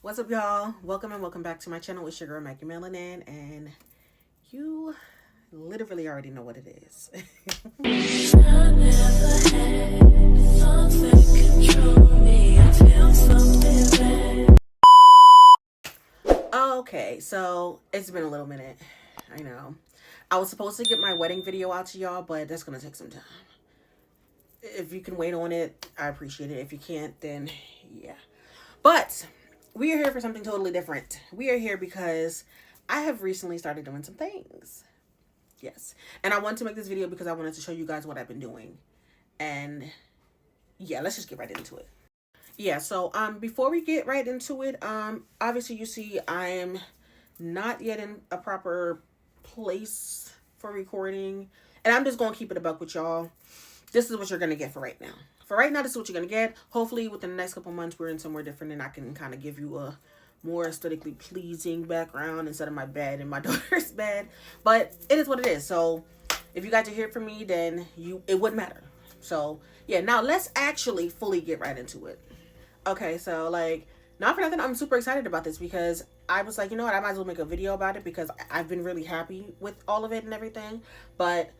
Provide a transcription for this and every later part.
What's up, y'all? Welcome and welcome back to my channel. It's your girl Maggie Melanin, and you literally already know what it is. Okay, so it's been a little minute. I know. I was supposed to get my wedding video out to y'all, but that's gonna take some time. If you can wait on it, I appreciate it. If you can't, then yeah. But we are here for something totally different. We are here because I have recently started doing some things. Yes. And I wanted to make this video because I wanted to show you guys what I've been doing. And yeah, let's just get right into it. Yeah, so before we get right into it, obviously you see I'm not yet in a proper place for recording. And I'm just gonna keep it a buck with y'all. This is what you're gonna get for right now. For right now, this is what you're gonna get. Hopefully within the next couple months we're in somewhere different and I can kind of give you a more aesthetically pleasing background instead of my bed and my daughter's bed. But it is what it is. So if you got to hear from me, then it wouldn't matter. So yeah, now let's actually fully get right into it. Okay, so like, not for nothing, I'm super excited about this because I was like, you know what, I might as well make a video about it because I've been really happy with all of it and everything. But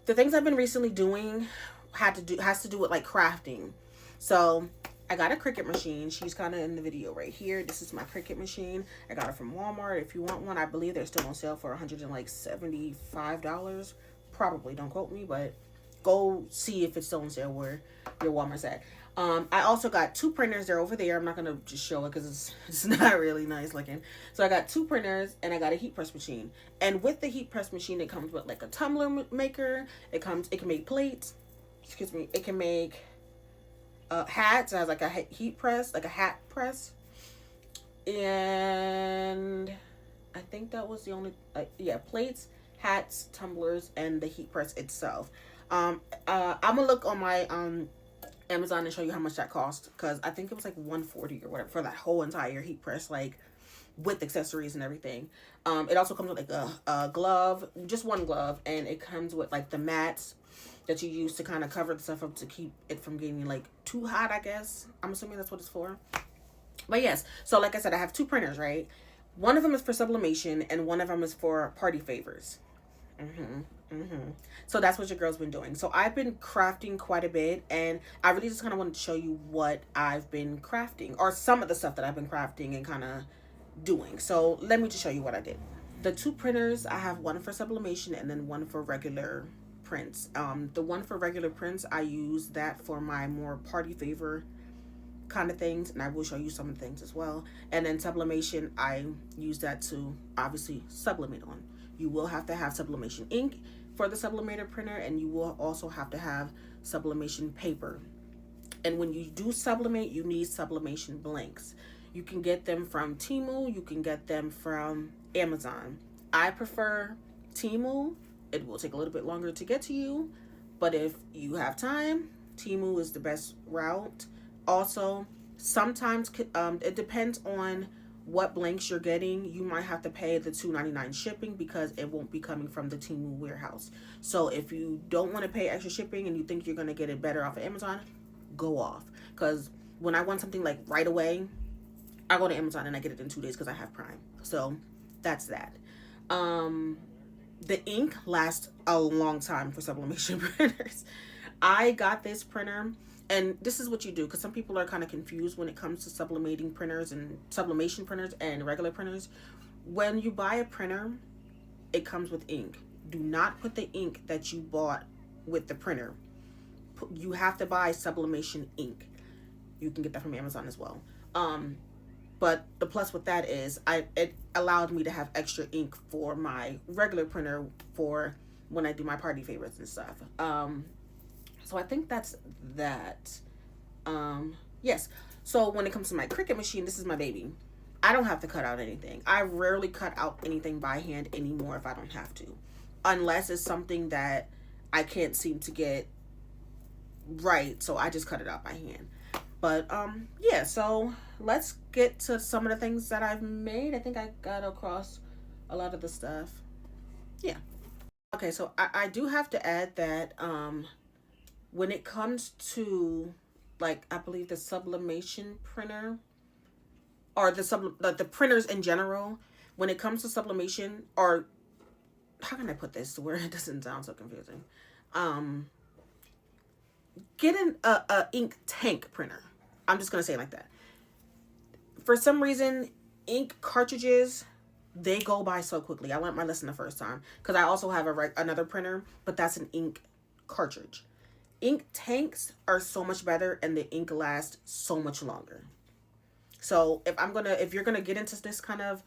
the things I've been recently doing has to do with like crafting. So I got a Cricut machine. She's kind of in the video right here. This is my Cricut machine. I got it from Walmart. If you want one, I believe they're still on sale for $175. Probably, don't quote me, but go see if it's still on sale where your Walmart's at. I also got two printers. They're over there. I'm not gonna just show it because it's not really nice looking. So I got two printers and I got a heat press machine. And with the heat press machine, it comes with like a tumbler maker. It can make plates. Excuse me. It can make hats. It has like a heat press, like a hat press. And I think that was the only yeah, plates, hats, tumblers, and the heat press itself. I'm gonna look on my Amazon and show you how much that cost because I think it was like $140 or whatever for that whole entire heat press, like with accessories and everything. It also comes with like a glove, just one glove, and it comes with like the mats that you use to kind of cover the stuff up to keep it from getting like too hot, I guess. I'm assuming that's what it's for. But yes, so like I said, I have two printers, right? One of them is for sublimation and one of them is for party favors. So that's what your girl's been doing. So I've been crafting quite a bit, and I really just kind of wanted to show you what I've been crafting, or some of the stuff that I've been crafting and kind of doing. So let me just show you what I did. The two printers, I have one for sublimation and then one for regular prints. The one for regular prints, I use that for my more party favor kind of things, and I will show you some of the things as well. And then sublimation, I use that to obviously sublimate on. You will have to have sublimation ink for the sublimator printer, and you will also have to have sublimation paper. And when you do sublimate, you need sublimation blanks. You can get them from Temu, you can get them from Amazon. I prefer Temu. It will take a little bit longer to get to you, but if you have time, Temu is the best route. Also, sometimes it depends on what blanks you're getting. You might have to pay the $2.99 shipping because it won't be coming from the Temu warehouse. So if you don't want to pay extra shipping and you think you're going to get it better off of Amazon, go off. Because when I want something like right away, I go to Amazon and I get it in 2 days because I have Prime. So that's that. The ink lasts a long time for sublimation printers. I got this printer, and this is what you do, because some people are kind of confused when it comes to sublimating printers and sublimation printers and regular printers. When you buy a printer, it comes with ink. Do not put the ink that you bought with the printer. You have to buy sublimation ink. You can get that from Amazon as well. But the plus with that is it allowed me to have extra ink for my regular printer for when I do my party favorites and stuff. So I think that's that. Yes. So when it comes to my Cricut machine, this is my baby. I don't have to cut out anything. I rarely cut out anything by hand anymore if I don't have to. Unless it's something that I can't seem to get right. So I just cut it out by hand. But yeah, so let's get to some of the things that I've made. I think I got across a lot of the stuff. Yeah. Okay, so I do have to add that when it comes to, like, I believe the sublimation printer, or the printers in general, when it comes to sublimation, or how can I put this where it doesn't sound so confusing? Get a ink tank printer. I'm just gonna say it like that. For some reason, ink cartridges, they go by so quickly. I learned my lesson the first time because I also have another printer, but that's an ink cartridge. Ink tanks are so much better, and the ink lasts so much longer. So if you're gonna get into this kind of,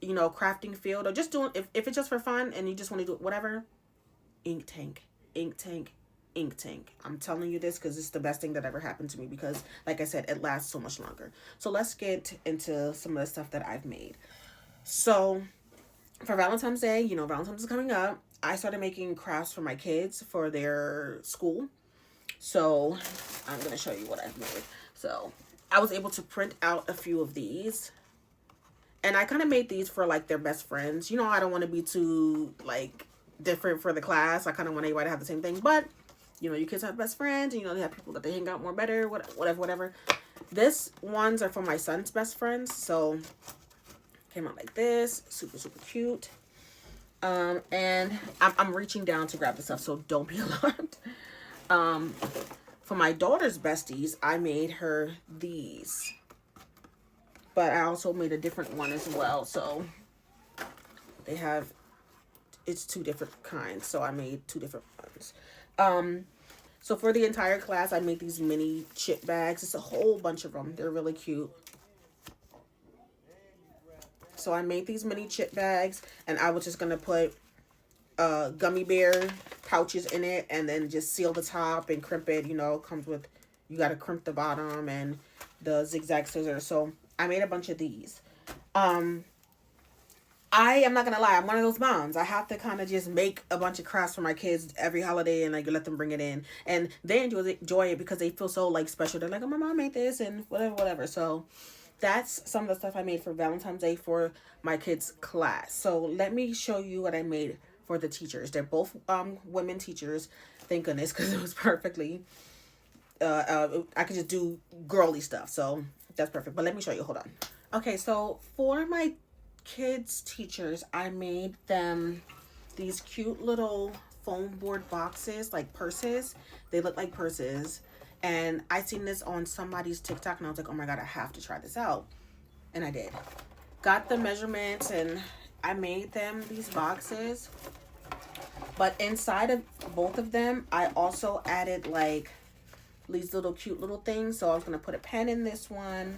crafting field, or just doing, if it's just for fun and you just want to do it, whatever, ink tank, ink tank, ink tank. I'm telling you this because it's the best thing that ever happened to me, because like I said, it lasts so much longer. So let's get into some of the stuff that I've made. So for Valentine's Day, Valentine's is coming up. I started making crafts for my kids for their school. So I'm going to show you what I've made. So I was able to print out a few of these. And I kind of made these for like their best friends. I don't want to be too like different for the class. I kind of want everybody to have the same thing. But, your kids have best friends. And, they have people that they hang out more better. Whatever. This ones are for my son's best friends. So came out like this. Super, super cute. And I'm reaching down to grab the stuff, so don't be alarmed. For my daughter's besties, I made her these. But I also made a different one as well. So it's two different kinds. So I made two different ones. So for the entire class, I made these mini chip bags. It's a whole bunch of them. They're really cute. So I made these mini chip bags, and I was just going to put gummy bear pouches in it, and then just seal the top and crimp it. Comes with, you got to crimp the bottom and the zigzag scissors. So I made a bunch of these. I am not going to lie, I'm one of those moms. I have to kind of just make a bunch of crafts for my kids every holiday, and like let them bring it in. And they enjoy it because they feel so like special. They're like, oh, my mom made this and whatever. So that's some of the stuff I made for Valentine's Day for my kids' class. So let me show you what I made for the teachers. They're both women teachers. Thank goodness, because it was perfectly, I could just do girly stuff. So that's perfect. But let me show you. Hold on. Okay, so for my kids' teachers, I made them these cute little foam board boxes, like purses. They look like purses. And I seen this on somebody's TikTok, and I was like, oh my God, I have to try this out. And I did. Got the measurements, and I made them these boxes. But inside of both of them, I also added like these little cute little things. So I was going to put a pen in this one.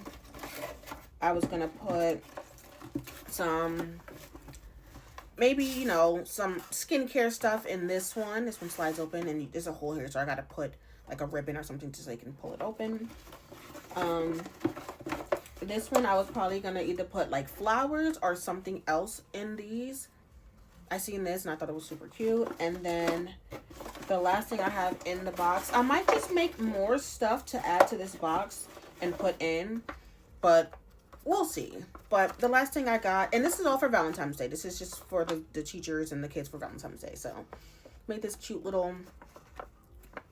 I was going to put some, maybe, some skincare stuff in this one. This one slides open, and there's a hole here, so I got to put like a ribbon or something so they can pull it open. This one I was probably gonna either put like flowers or something else in these. I seen this and I thought it was super cute. And then the last thing I have in the box, I might just make more stuff to add to this box and put in, but we'll see. But the last thing I got, and this is all for Valentine's Day. This is just for the teachers and the kids for Valentine's Day. So made this cute little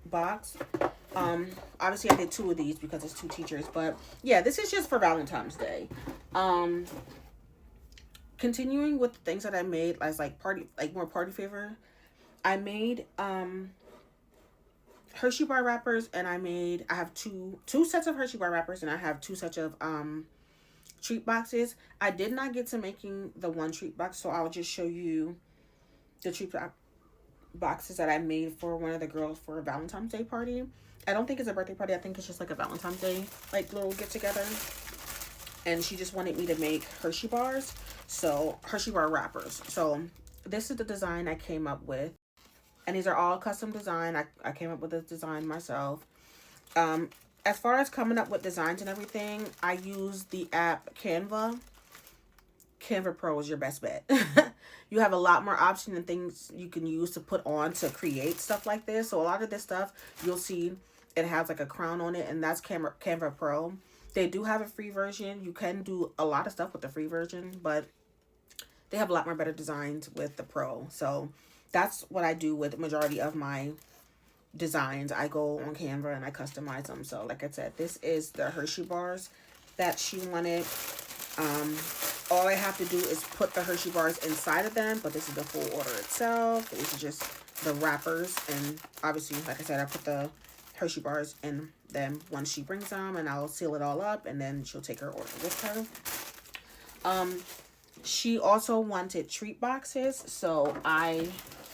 box. Obviously I did two of these because it's two teachers, but yeah, this is just for Valentine's Day. Continuing with the things that I made as like more party favor, I made Hershey bar wrappers, and I have two sets of Hershey bar wrappers, and I have two sets of treat boxes. I did not get to making the one treat box, so I'll just show you the treat boxes that I made for one of the girls for a Valentine's Day party. I don't think it's a birthday party. I think it's just like a Valentine's Day like little get together. And she just wanted me to make Hershey bars. So Hershey bar wrappers. So this is the design I came up with. And these are all custom design. I came up with this design myself. As far as coming up with designs and everything, I use the app Canva. Canva Pro is your best bet. You have a lot more options and things you can use to put on to create stuff like this. So a lot of this stuff, you'll see it has like a crown on it, and that's Canva Pro. They do have a free version. You can do a lot of stuff with the free version, but they have a lot more better designs with the Pro. So that's what I do with the majority of my designs. I go on Canva and I customize them. So like I said, this is the Hershey bars that she wanted. All I have to do is put the Hershey bars inside of them, but this is the full order itself. These are just the wrappers, and obviously, like I said, I put the Hershey bars in them once she brings them, and I'll seal it all up, and then she'll take her order with her. She also wanted treat boxes, so I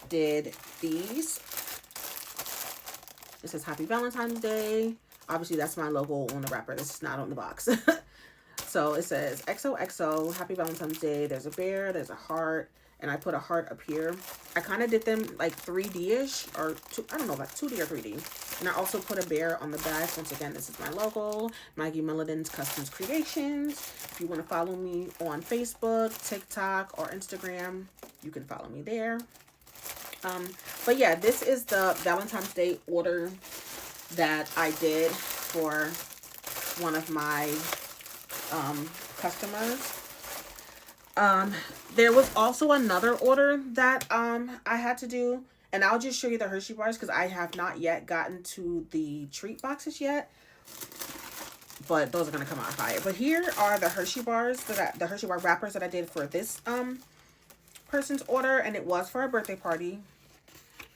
did these. It says Happy Valentine's Day. Obviously, that's my logo on the wrapper. This is not on the box. So it says XOXO, Happy Valentine's Day. There's a bear, there's a heart, and I put a heart up here. I kind of did them like 3D-ish, or I don't know, about 2D or 3D. And I also put a bear on the back. Once again, this is my logo, Maggie Melanin Custom Creations. If you want to follow me on Facebook, TikTok, or Instagram, you can follow me there. But yeah, this is the Valentine's Day order that I did for one of my customers. There was also another order that I had to do, and I'll just show you the Hershey bars because I have not yet gotten to the treat boxes yet, but those are gonna come out fire. But here are the Hershey bars the Hershey bar wrappers that I did for this person's order, and it was for a birthday party.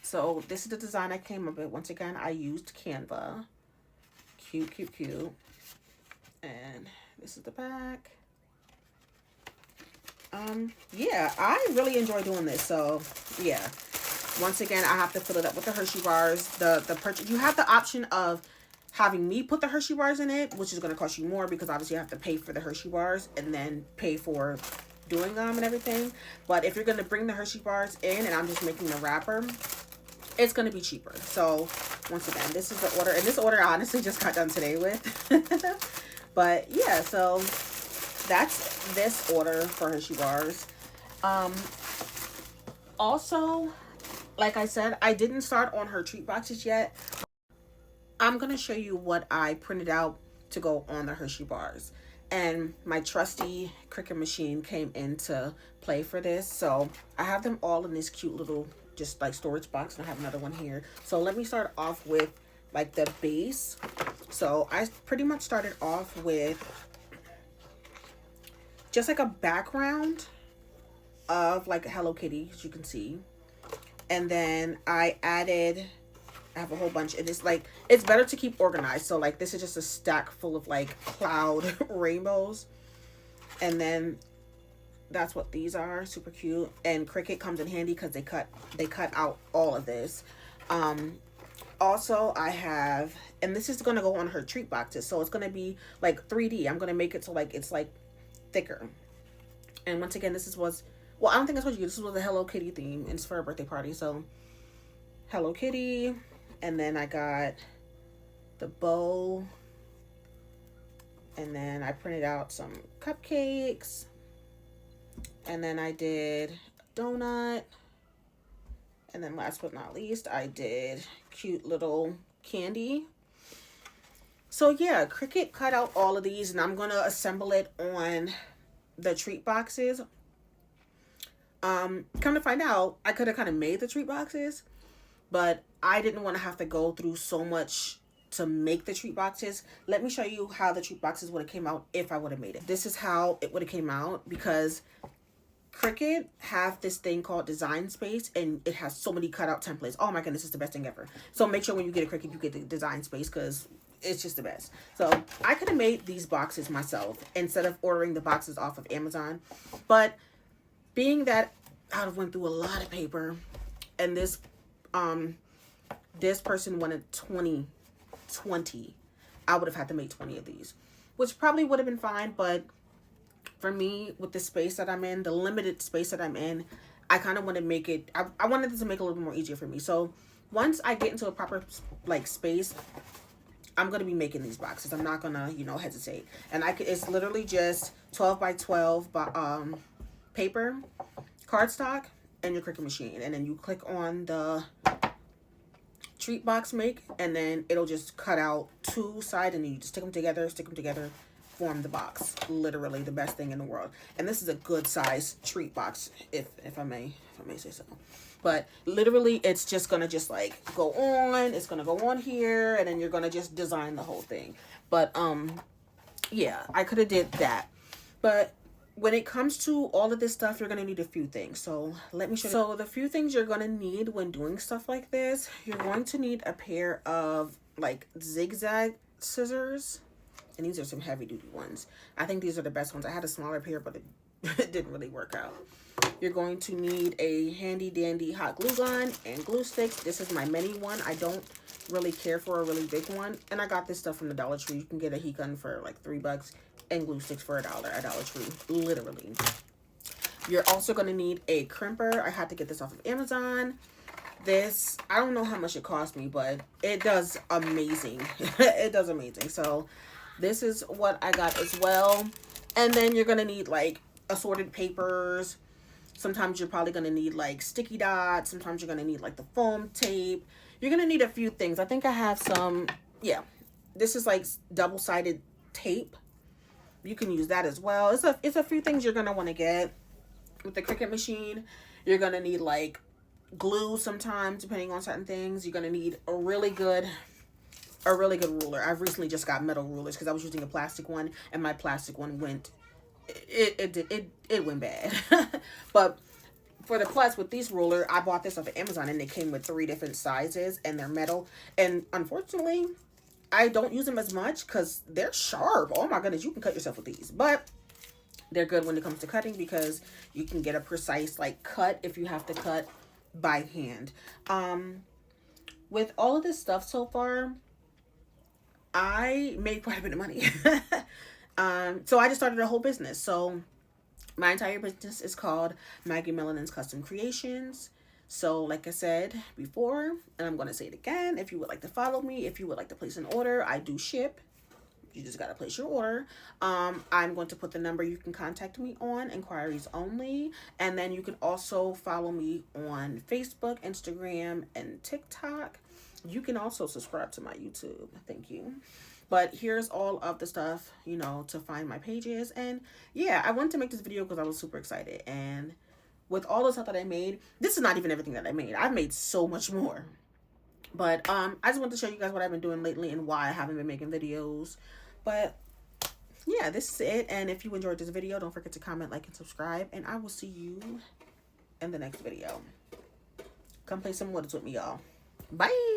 So this is the design I came up with. Once again, I used Canva. Cute, cute, cute. And this is the back. Yeah, I really enjoy doing this. So yeah, once again, I have to fill it up with the Hershey bars. The purchase, you have the option of having me put the Hershey bars in it, which is going to cost you more because obviously you have to pay for the Hershey bars and then pay for doing them and everything. But if you're going to bring the Hershey bars in and I'm just making the wrapper, it's going to be cheaper. So once again, this is the order, and this order I honestly just got done today with. But yeah, so that's this order for Hershey bars. Also, like I said, I didn't start on her treat boxes yet. I'm going to show you what I printed out to go on the Hershey bars. And my trusty Cricut machine came into play for this. So I have them all in this cute little just like storage box, and I have another one here. So let me start off with like the base. So I pretty much started off with just like a background of like a Hello Kitty, as you can see. And then I have a whole bunch, and it's like, it's better to keep organized. So like this is just a stack full of like cloud rainbows. And then that's what these are. Super cute. And Cricut comes in handy because they cut out all of this. Also I have, and this is going to go on her treat boxes, so it's going to be like 3D. I'm going to make it so like it's like thicker. And once again, this was, well, I don't think I told you, this was a Hello Kitty theme, and it's for a birthday party. So Hello Kitty, and then I got the bow, and then I printed out some cupcakes, and then I did a donut, and then last but not least, I did cute little candy. So yeah, Cricut cut out all of these, and I'm gonna assemble it on the treat boxes. Come to find out, I could have kind of made the treat boxes, but I didn't want to have to go through so much to make the treat boxes. Let me show you how the treat boxes would have came out if I would have made it. This is how it would have came out, because Cricut have this thing called Design Space, and it has so many cutout templates. Oh my goodness, it's the best thing ever. So make sure when you get a Cricut, you get the Design Space, because it's just the best. So I could have made these boxes myself instead of ordering the boxes off of Amazon. But being that I went through a lot of paper, and this person wanted 20, I would have had to make 20 of these, which probably would have been fine. But for me, with the space that I'm in, the limited space that I'm in, I kind of want to make it, I wanted this to make it a little bit more easier for me. So once I get into a proper like space, I'm going to be making these boxes. I'm not going to, you know, hesitate. And it's literally just 12 by 12 paper, cardstock, and your Cricut machine. And then you click on the treat box make, and then it'll just cut out two sides, and you just stick them together, form the box. Literally the best thing in the world. And this is a good size treat box, if I may say so. But literally, it's just gonna just like go on. It's gonna go on here, and then you're gonna just design the whole thing. But yeah, I could have did that. But when it comes to all of this stuff, you're going to need a few things. So let me show you. So the few things you're going to need when doing stuff like this, you're going to need a pair of like zigzag scissors. And these are some heavy duty ones. I think these are the best ones. I had a smaller pair, but it didn't really work out. You're going to need a handy dandy hot glue gun and glue sticks. This is my mini one. I don't really care for a really big one. And I got this stuff from the Dollar Tree. You can get a heat gun for like $3 and glue sticks for $1 at Dollar Tree, literally. You're also going to need a crimper. I had to get this off of Amazon. This, I don't know how much it cost me, but it does amazing. It does amazing. So this is what I got as well. And then you're going to need like assorted papers. Sometimes you're probably going to need like sticky dots. Sometimes you're going to need like the foam tape. You're going to need a few things. I think I have some, yeah. This is like double-sided tape. You can use that as well. It's a few things you're going to want to get. With the Cricut machine, you're going to need like glue sometimes, depending on certain things. You're going to need a really good ruler. I've recently just got metal rulers because I was using a plastic one, and my plastic one went, it went bad. But for the plus with these ruler, I bought this off of Amazon, and it came with 3 different sizes, and they're metal. And unfortunately, I don't use them as much because they're sharp. Oh my goodness, you can cut yourself with these. But they're good when it comes to cutting because you can get a precise like cut if you have to cut by hand. With all of this stuff so far, I made quite a bit of money. So I just started a whole business. So my entire business is called Maggie Melanin Custom Creations. So like I said before, and I'm going to say it again, if you would like to follow me, if you would like to place an order, I do ship. You just got to place your order. I'm going to put the number you can contact me on, inquiries only. And then you can also follow me on Facebook, Instagram, and TikTok. You can also subscribe to my YouTube. Thank you. But here's all of the stuff, you know, to find my pages. And yeah, I wanted to make this video because I was super excited. And with all the stuff that I made, this is not even everything that I made. I've made so much more. But I just wanted to show you guys what I've been doing lately and why I haven't been making videos. But yeah, this is it. And if you enjoyed this video, don't forget to comment, like, and subscribe. And I will see you in the next video. Come play some woods with me, y'all. Bye.